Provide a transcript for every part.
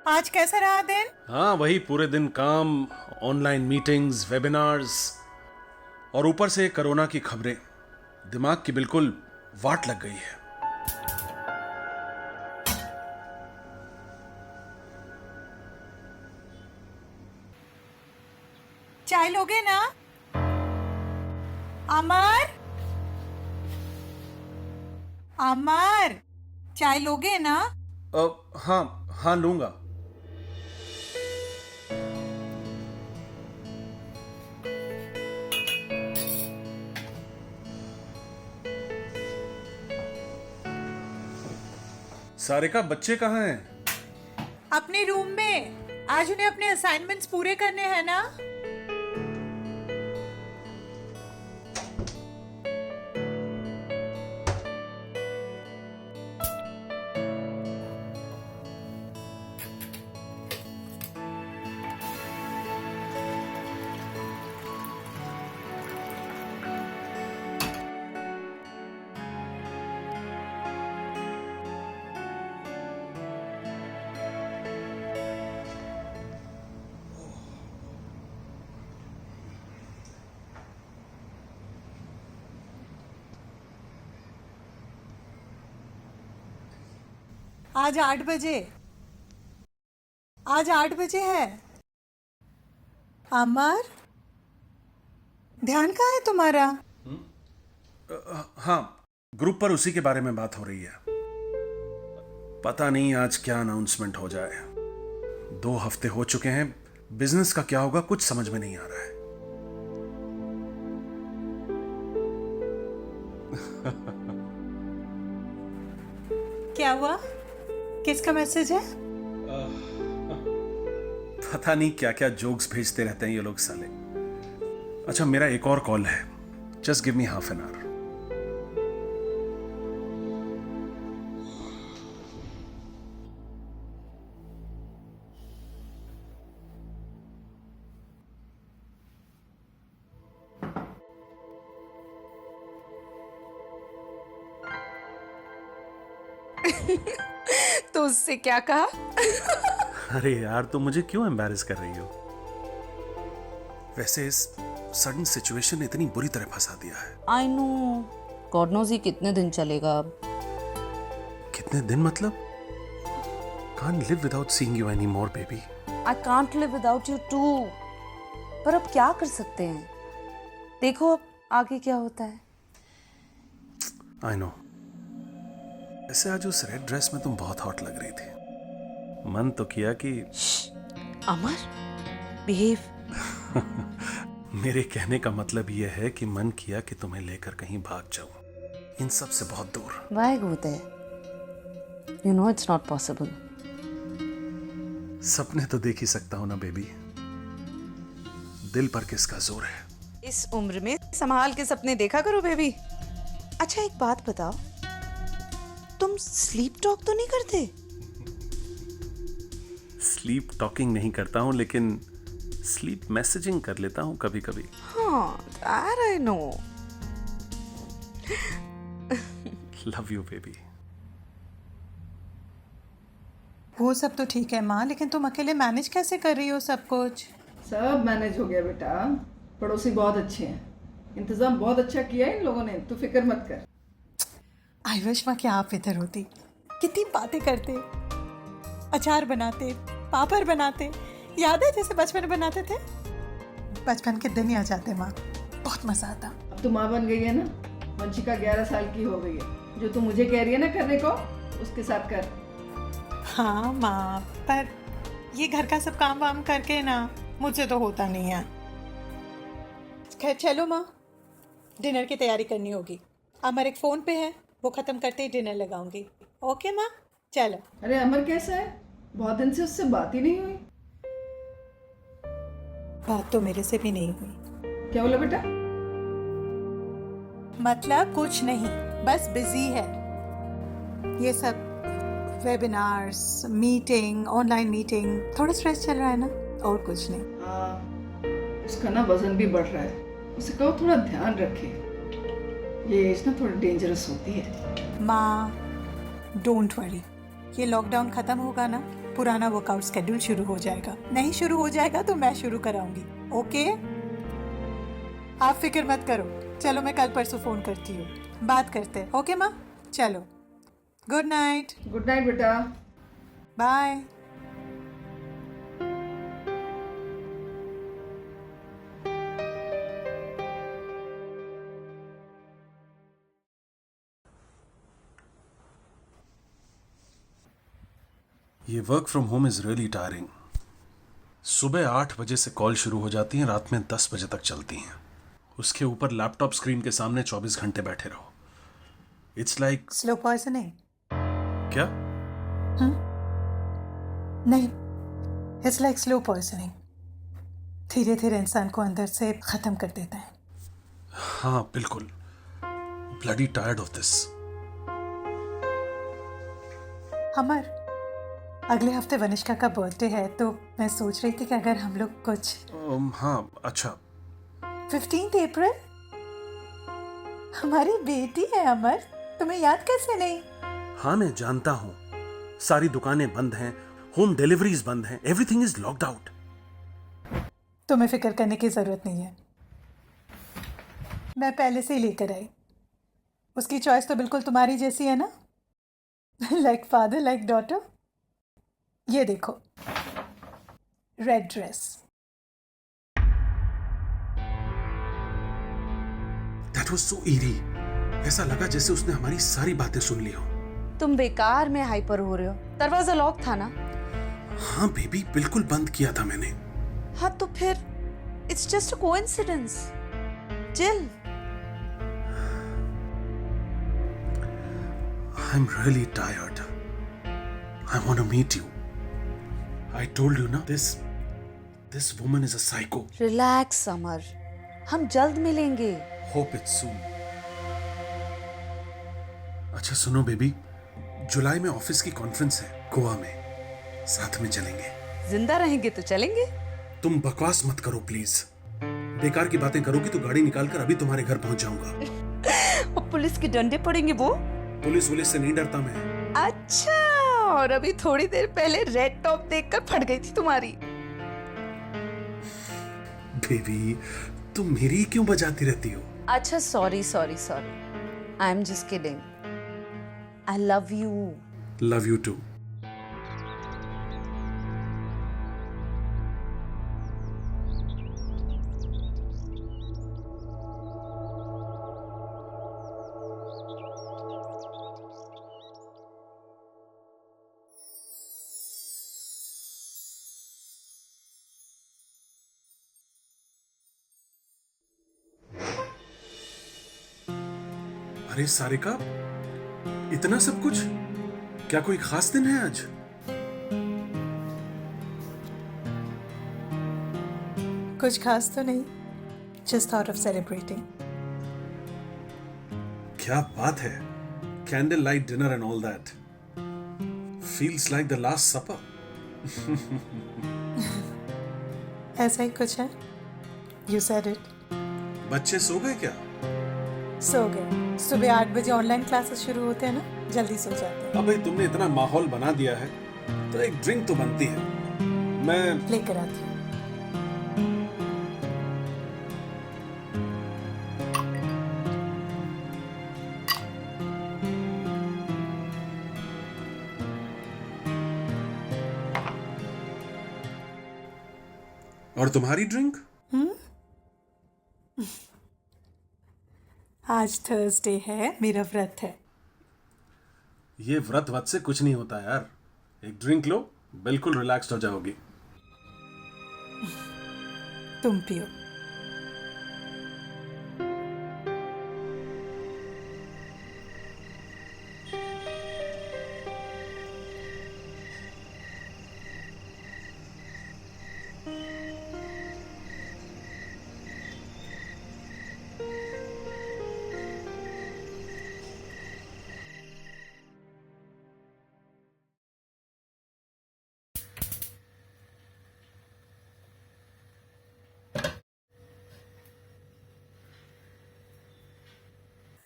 आज कैसा रहा दिन? हाँ, वही पूरे दिन काम, ऑनलाइन मीटिंग्स, वेबिनार्स और ऊपर से कोरोना की खबरें। दिमाग की बिल्कुल वाट लग गई है। चाय लोगे ना? अमर, अमर, चाय लोगे ना? हाँ हाँ, लूंगा। सारिका, बच्चे कहाँ हैं? अपने रूम में। आज उन्हें अपने असाइनमेंट्स पूरे करने हैं ना? आज 8 बजे। आज 8 बजे है। अमर, ध्यान कहाँ है तुम्हारा? हाँ, ग्रुप पर उसी के बारे में बात हो रही है। पता नहीं आज क्या अनाउंसमेंट हो जाए। 2 हफ्ते हो चुके हैं, बिजनेस का क्या होगा कुछ समझ में नहीं आ रहा है। क्या हुआ? किसका मैसेज है? पता नहीं क्या क्या जोक्स भेजते रहते हैं ये लोग साले। अच्छा, मेरा एक और कॉल है। Just give me half an hour. तो उससे क्या कहा? अरे यार, तुम मुझे क्यों एम्बैरेस कर रही हो? वैसे इस सडन सिचुएशन ने इतनी बुरी तरह फंसा दिया है। आई नो, गॉड नोज ये कितने दिन चलेगा अब। कितने दिन मतलब? Can't live without seeing you anymore baby. I can't live without you too. पर अब क्या कर सकते हैं? देखो अब आगे क्या होता है। I know. ऐसे आज उस रेड ड्रेस में तुम बहुत हॉट लग रही थी। मन तो किया कि अमर, बिहेव। मेरे कहने का मतलब यह है कि मन किया कि तुम्हें लेकर कहीं भाग जाऊं, इन सब से बहुत दूर। Why go there? You know it's not possible. सपने तो देख ही सकता हूं ना बेबी। दिल पर किसका जोर है? इस उम्र में संभाल के सपने देखा करो बेबी। अच्छा एक बात बताओ, तुम स्लीप टॉक तो नहीं करते? स्लीप टॉकिंग नहीं करता हूं, लेकिन स्लीप मैसेजिंग कर लेता हूं कभी कभी। हाँ, that I know. Love you baby. वो सब तो ठीक है माँ, लेकिन तुम अकेले मैनेज कैसे कर रही हो सब कुछ? सब मैनेज हो गया बेटा। पड़ोसी बहुत अच्छे हैं, इंतजाम बहुत अच्छा किया है इन लोगों ने, तू फिक्र मत कर। आई विश माँ कि आप इधर होती। कितनी बातें करते, अचार बनाते, पापड़ बनाते, याद है जैसे बचपन में बनाते थे? बचपन के दिन ही आ जाते माँ, बहुत मजा आता। अब तू माँ बन गई है ना, वंशिका 11 साल की हो गई है। जो तू मुझे कह रही है ना करने को, उसके साथ कर। हाँ माँ, पर ये घर का सब काम वाम करके ना मुझसे तो होता नहीं है। खैर चलो माँ, डिनर की तैयारी करनी होगी। अमर एक फ़ोन पे है, वो ख़त्म करते ही डिनर लगाऊंगी। ओके माँ, चलो। अरे अमर कैसा है? बहुत दिन से उससे बात ही नहीं हुई। बात तो मेरे से भी नहीं हुई। क्या बोला बेटा? मतलब कुछ नहीं, बस बिजी है। ये सब वेबिनार्स, मीटिंग, ऑनलाइन मीटिंग, थोड़ा स्ट्रेस चल रहा है ना, और कुछ नहीं। हाँ, उसका ना वजन भी बढ़ रहा है। उसे कहो थोड़ा ध्यान रखे, ये एज ना थोड़ी डेंजरस होती है। माँ डोंट वरी, ये लॉकडाउन ख़त्म होगा ना, पुराना वर्कआउट स्केड्यूल शुरू हो जाएगा। नहीं शुरू हो जाएगा तो मैं शुरू कराऊंगी। ओके, आप फिक्र मत करो। चलो मैं कल परसों फ़ोन करती हूँ, बात करते हैं। ओके माँ, चलो, गुड नाइट। गुड नाइट बेटा। बाय। ये work from home is really tiring. सुबह 8 बजे से कॉल शुरू हो जाती हैं, रात में 10 बजे तक चलती हैं। उसके ऊपर लैपटॉप स्क्रीन के सामने 24 घंटे बैठे रहो। It's like slow poisoning? क्या? नहीं, इट्स लाइक स्लो पॉइजनिंग। धीरे धीरे इंसान को अंदर से ख़त्म कर देता है। हाँ बिल्कुल, ब्लडी टायर्ड ऑफ दिस। अमर, अगले हफ्ते वनिष्का का बर्थडे है, तो मैं सोच रही थी कि अगर हम लोग कुछ हाँ अच्छा। 15 अप्रैल, हमारी बेटी है अमर, तुम्हें याद कैसे नहीं? हाँ मैं जानता हूँ, सारी दुकानें बंद हैं, होम डिलीवरीज बंद हैं, एवरीथिंग इज लॉक्ड आउट। तुम्हें फिक्र करने की जरूरत नहीं है, मैं पहले से ही लेकर आई। उसकी चॉइस तो बिल्कुल तुम्हारी जैसी है ना, लाइक फादर लाइक डॉटर। ये देखो, red dress. That was so eerie. ऐसा लगा जैसे उसने हमारी सारी बातें सुन ली हो। तुम बेकार में हाइपर हो रहे हो, दरवाजा लॉक था ना। हाँ बेबी, बिल्कुल बंद किया था मैंने। हाँ तो फिर it's just a coincidence. Chill. I'm really tired. I want to meet you. I told you ना, this woman is a psycho. Relax summer, हम जल्द मिलेंगे। Hope it's soon. अच्छा सुनो बेबी, जुलाई में ऑफिस की कॉन्फ्रेंस है गोवा में, साथ में चलेंगे। जिंदा रहेंगे तो चलेंगे। तुम बकवास मत करो प्लीज। बेकार की बातें करोगी तो गाड़ी निकालकर अभी तुम्हारे घर पहुंच जाऊंगा। और पुलिस के डंडे पड़ेंगे वो। पुलिस से नहीं डरता मैं। अच्छा, और अभी थोड़ी देर पहले रेड टॉप देखकर फट गई थी तुम्हारी। बेबी, तुम मेरी क्यों बजाती रहती हो? अच्छा sorry sorry sorry, I am just kidding. I love you. Love you too. अरे सारिका, इतना सब कुछ? क्या कोई खास दिन है आज? कुछ खास तो नहीं, जस्ट थॉट ऑफ सेलिब्रेटिंग। क्या बात है, candle light dinner and all that. Feels like the last supper. ऐसा ही कुछ है। You said it. बच्चे सो गए क्या? सो गए। सुबह 8 बजे ऑनलाइन क्लासेस शुरू होते हैं ना, जल्दी सो जाते हैं। अब भाई तुमने इतना माहौल बना दिया है, तो एक ड्रिंक तो बनती है। मैं लेकर आती हूँ। और तुम्हारी ड्रिंक? आज थर्सडे है, मेरा व्रत है। ये व्रत वत से कुछ नहीं होता यार। एक ड्रिंक लो, बिल्कुल रिलैक्स्ड हो जाओगी। तुम पियो।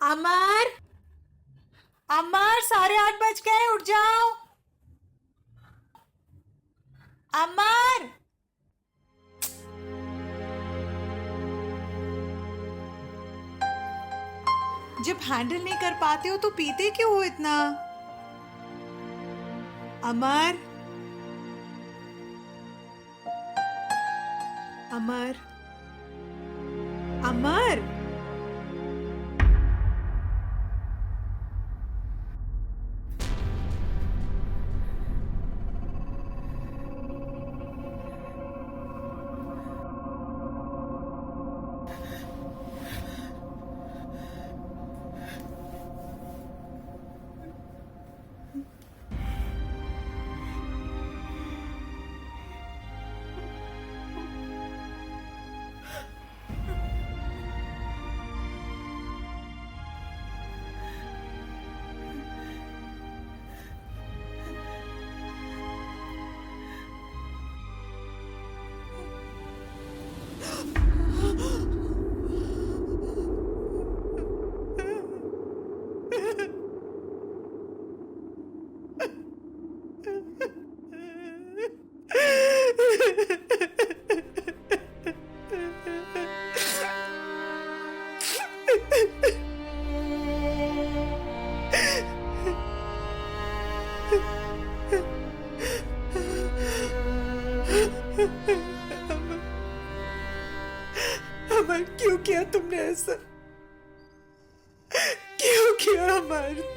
अमर, अमर, 8:30 बज गए, उठ जाओ। अमर, जब हैंडल नहीं कर पाते हो तो पीते क्यों हो इतना? अमर, अमर, अमर, अमर, क्यों किया तुमने ऐसा? क्यों किया अमर?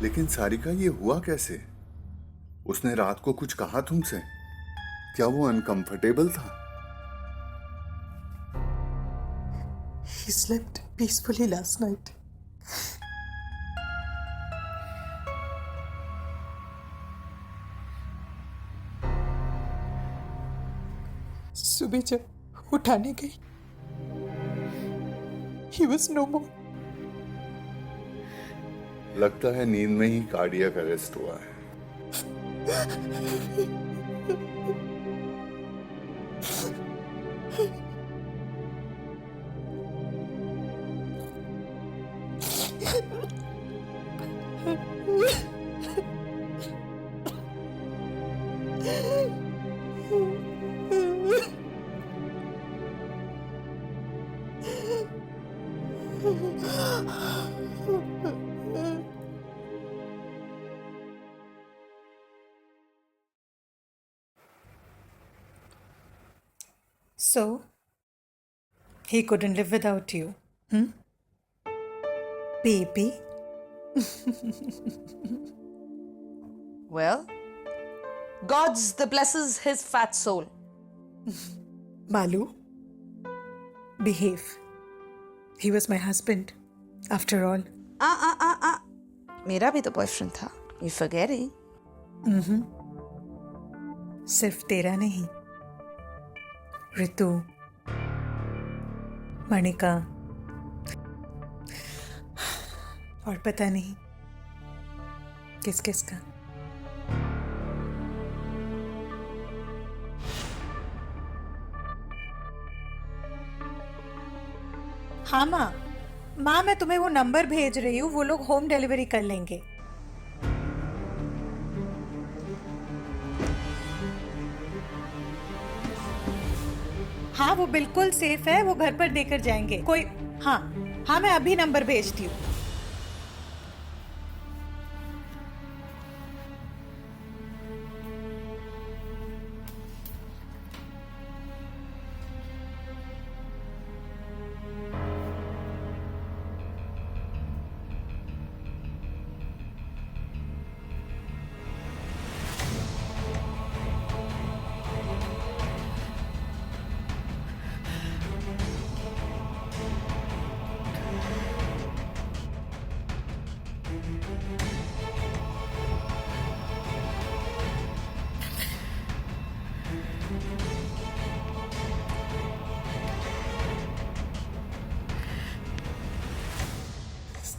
लेकिन सारिका, ये हुआ कैसे? उसने रात को कुछ कहा तुमसे? क्या वो अनकंफर्टेबल था? He slept peacefully last night. सुबह जब उठाने गई, he was no more. लगता है नींद में ही कार्डियक अरेस्ट हुआ है। So, he couldn't live without you. Baby? Well, God's the blesses his fat soul. Malu, behave. He was my husband, after all. मेरा भी तो बॉयफ्रेंड था. You forgetting? सिर्फ तेरा नहीं, ऋतु, मणिका और पता नहीं किस किस का. हाँ माँ, मैं तुम्हें वो नंबर भेज रही हूँ, वो लोग होम डिलीवरी कर लेंगे. हाँ वो बिल्कुल सेफ है, वो घर पर देकर जाएंगे. कोई हाँ मैं अभी नंबर भेजती हूँ.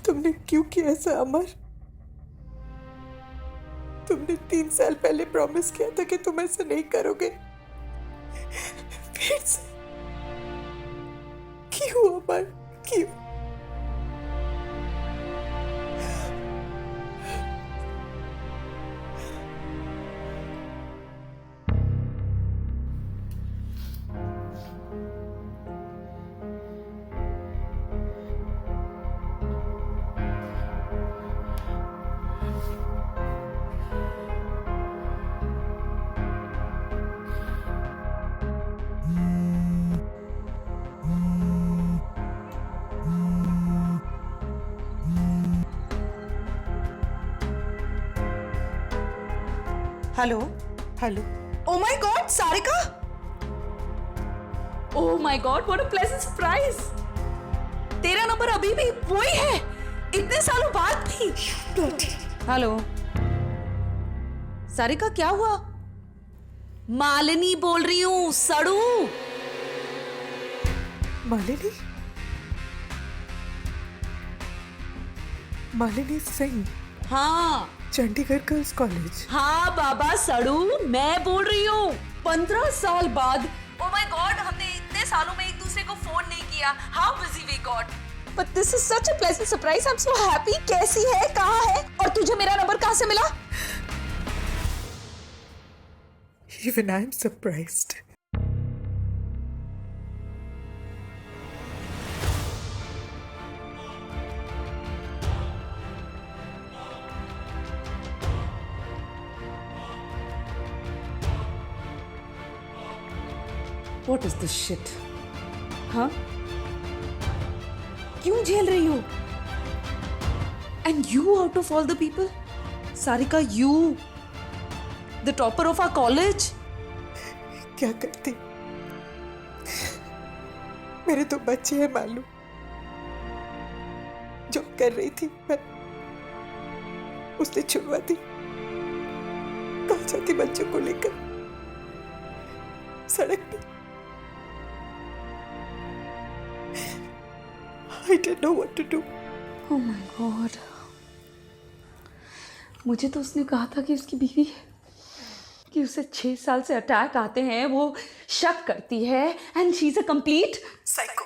तुमने क्यों किया ऐसा अमर? तुमने 3 साल पहले प्रॉमिस किया था कि तुम ऐसा नहीं करोगे. फिर से क्यों अमर, क्यों? Hello. Oh my God, Sarika! Oh my God, what a pleasant surprise! तेरा नंबर अभी भी वही है, इतने सालों बाद भी. हेलो. सारिका क्या हुआ? मालिनी बोल रही हूँ, सड़ू. मालिनी सिंह, हाँ चंडीगढ़ गर्ल्स कॉलेज. हाँ बाबा सड़ू, मैं बोल रही हूँ. 15 साल बाद. Oh my God, हमने इतने सालों में एक दूसरे को फोन नहीं किया. How busy we got. But this is such a pleasant surprise. I'm so happy. कैसी है, कहाँ है, और तुझे मेरा नंबर कहाँ से मिला? Even I'm surprised. What is this shit? हाँ? क्यों झेल रही हो? And you out of all the people? Sarika, you, the topper of our college? क्या करती? मेरे तो बच्चे हैं मालूम. जो कर रही थी मैं उसने छुड़वा दी. कहाँ जाती बच्चों को लेकर? सड़क पे. I didn't know what to do. Oh my God. मुझे तो उसने कहा था कि उसकी बीवी कि उसे 6 साल से अटैक आते हैं, वो शक करती है, and she's a complete psycho.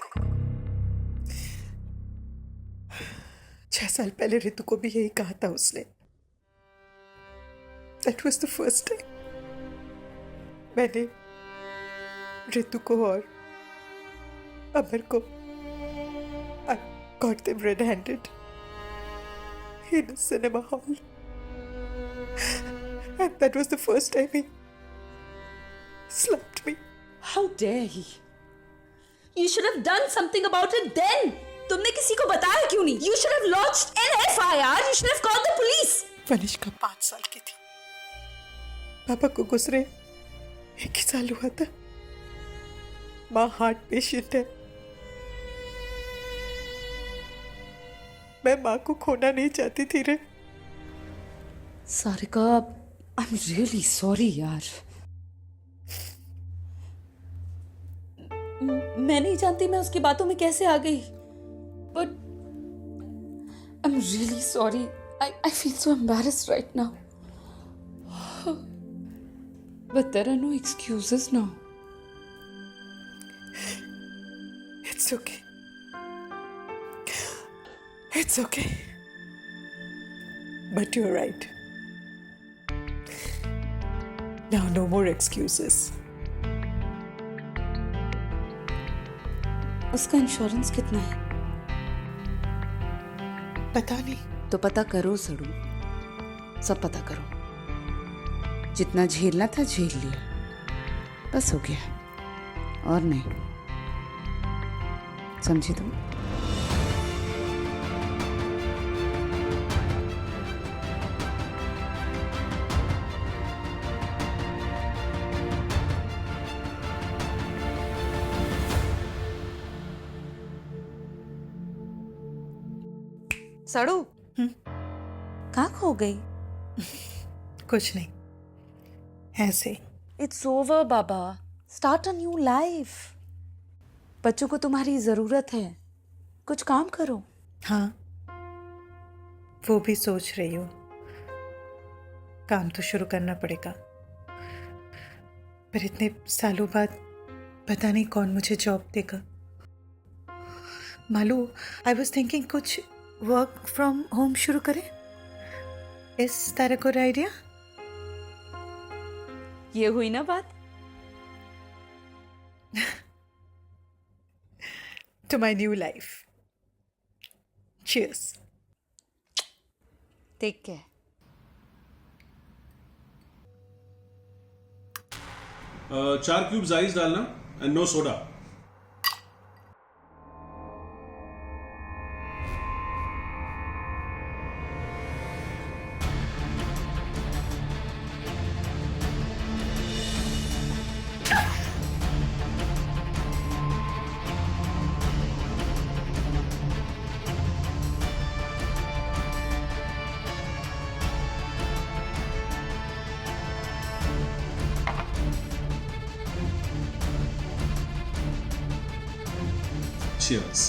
6 साल पहले ऋतु को भी यही कहा था उसने. That was the first time. मैंने ऋतु को और अमर को I got them red-handed in a cinema hall. And that was the first time he slapped me. How dare he? You should have done something about it then. तुमने किसी को बताया क्यों नहीं? You should have lodged an FIR. You should have called the police. वनिष्का 5 साल की थी, पापा को गुजरे 1 ही साल हुआ था। माँ हार्ट पेशेंट है। मैं माँ को खोना नहीं चाहती थी रे। सारिका, I'm really sorry यार। मैं नहीं जानती मैं उसकी बातों में कैसे आ गई, but I'm really sorry. I feel so embarrassed right now. But there are no excuses now. It's okay. It's okay. But you're right. Now no more excuses. उसका इंश्योरेंस कितना है? पता नहीं। तो पता करो सड़ू, सब पता करो। जितना झेलना था झेल लिया, बस हो गया और नहीं। समझी तुम? सड़ू, कहाँ खो गई? कुछ नहीं, ऐसे। It's over Baba, start a new life. बच्चों को तुम्हारी जरूरत है, कुछ काम करो। हाँ, वो भी सोच रही हूँ। काम तो शुरू करना पड़ेगा, पर इतने सालों बाद पता नहीं कौन मुझे जॉब देगा। मालू, आई वॉज थिंकिंग कुछ वर्क फ्रॉम होम शुरू करें। Is that a good idea? ये हुई ना बात। To my new life. Cheers. Take care. चार क्यूब्स आइस डालना एंड नो सोडा। Cheers.